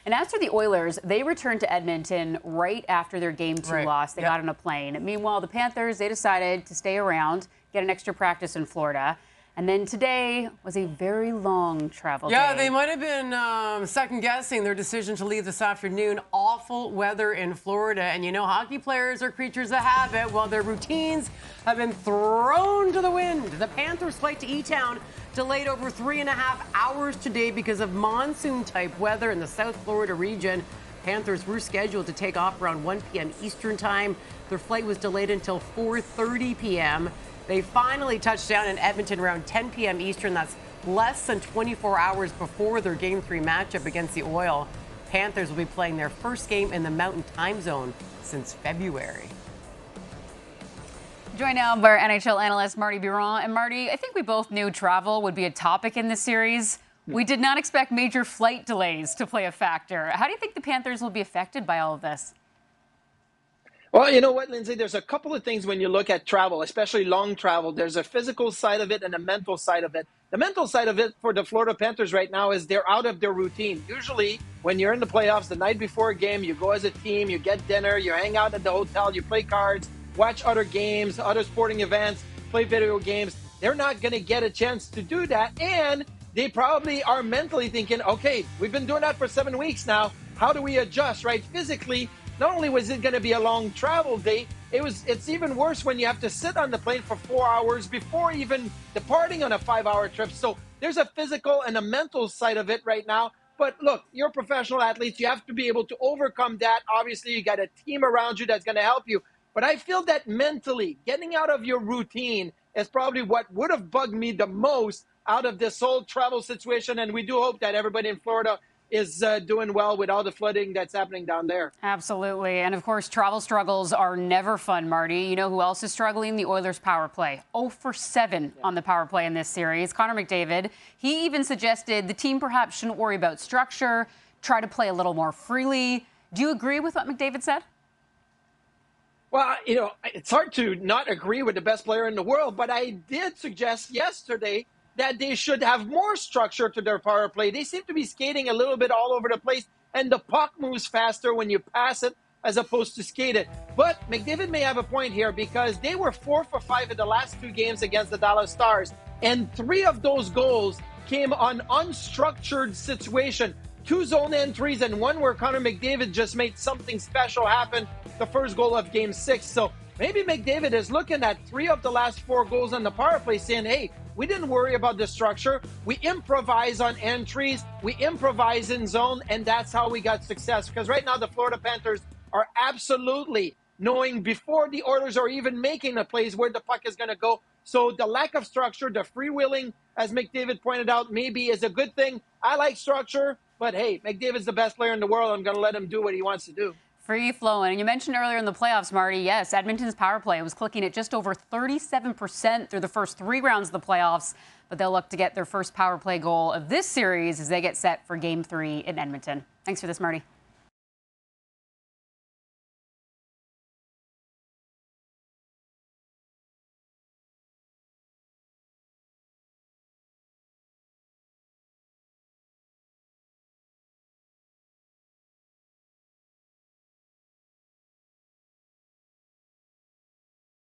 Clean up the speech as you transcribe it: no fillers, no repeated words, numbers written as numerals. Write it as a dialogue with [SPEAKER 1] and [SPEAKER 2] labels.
[SPEAKER 1] And as for the Oilers, they returned to Edmonton right after their Game 2 loss. They got on a plane. Meanwhile, the Panthers, they decided to stay around, get an extra practice in Florida. And then today was a very long travel day.
[SPEAKER 2] Yeah, they might have been second-guessing their decision to leave this afternoon. Awful weather in Florida. And you know, hockey players are creatures of habit. Well, their routines have been thrown to the wind. The Panthers' flight to E-Town delayed over 3.5 hours today because of monsoon-type weather in the South Florida region. Panthers were scheduled to take off around 1 p.m. Eastern time. Their flight was delayed until 4:30 p.m. They finally touched down in Edmonton around 10 p.m. Eastern. That's less than 24 hours before their Game 3 matchup against the Oil. Panthers will be playing their first game in the Mountain Time Zone since February.
[SPEAKER 1] Joined now by our NHL analyst, Martin Biron. And Marty, I think we both knew travel would be a topic in this series. We did not expect major flight delays to play a factor. How do you think the Panthers will be affected by all of this?
[SPEAKER 3] Well, you know what, Lindsay? There's a couple of things when you look at travel, especially long travel. There's a physical side of it and a mental side of it. The mental side of it for the Florida Panthers right now is they're out of their routine. Usually, when you're in the playoffs, the night before a game, you go as a team, you get dinner, you hang out at the hotel, you play cards, watch other games, other sporting events, play video games. They're not going to get a chance to do that. And they probably are mentally thinking, okay, we've been doing that for 7 weeks now. How do we adjust, right? Physically, not only was it going to be a long travel day, it's even worse when you have to sit on the plane for 4 hours before even departing on a 5-hour trip. So there's a physical and a mental side of it right now. But look, you're professional athletes. You have to be able to overcome that. Obviously, you got a team around you that's going to help you. But I feel that mentally, getting out of your routine is probably what would have bugged me the most out of this whole travel situation. And we do hope that everybody in Florida is doing well with all the flooding that's happening down there.
[SPEAKER 1] Absolutely. And of course, travel struggles are never fun, Marty. You know who else is struggling? The Oilers power play. 0 for 7 on the power play in this series. Connor McDavid, he even suggested the team perhaps shouldn't worry about structure, try to play a little more freely. Do you agree with what McDavid said?
[SPEAKER 3] Well, you know, it's hard to not agree with the best player in the world, but I did suggest yesterday that they should have more structure to their power play. They seem to be skating a little bit all over the place, and the puck moves faster when you pass it as opposed to skate it. But McDavid may have a point here because they were 4 for 5 in the last 2 games against the Dallas Stars, and 3 of those goals came on unstructured situation. 2 zone entries and 1 where Connor McDavid just made something special happen, the first goal of Game 6. So maybe McDavid is looking at 3 of the last 4 goals on the power play saying, hey, we didn't worry about the structure. We improvise on entries. We improvise in zone, and that's how we got success. Because right now the Florida Panthers are absolutely knowing before the Oilers are even making the plays where the puck is going to go. So the lack of structure, the freewheeling, as McDavid pointed out, maybe is a good thing. I like structure, but hey, McDavid's the best player in the world. I'm going to let him do what he wants to do.
[SPEAKER 1] Free flowing. And you mentioned earlier in the playoffs, Marty, yes, Edmonton's power play was clicking at just over 37% through the first 3 rounds of the playoffs, but they'll look to get their first power play goal of this series as they get set for Game 3 in Edmonton. Thanks for this, Marty.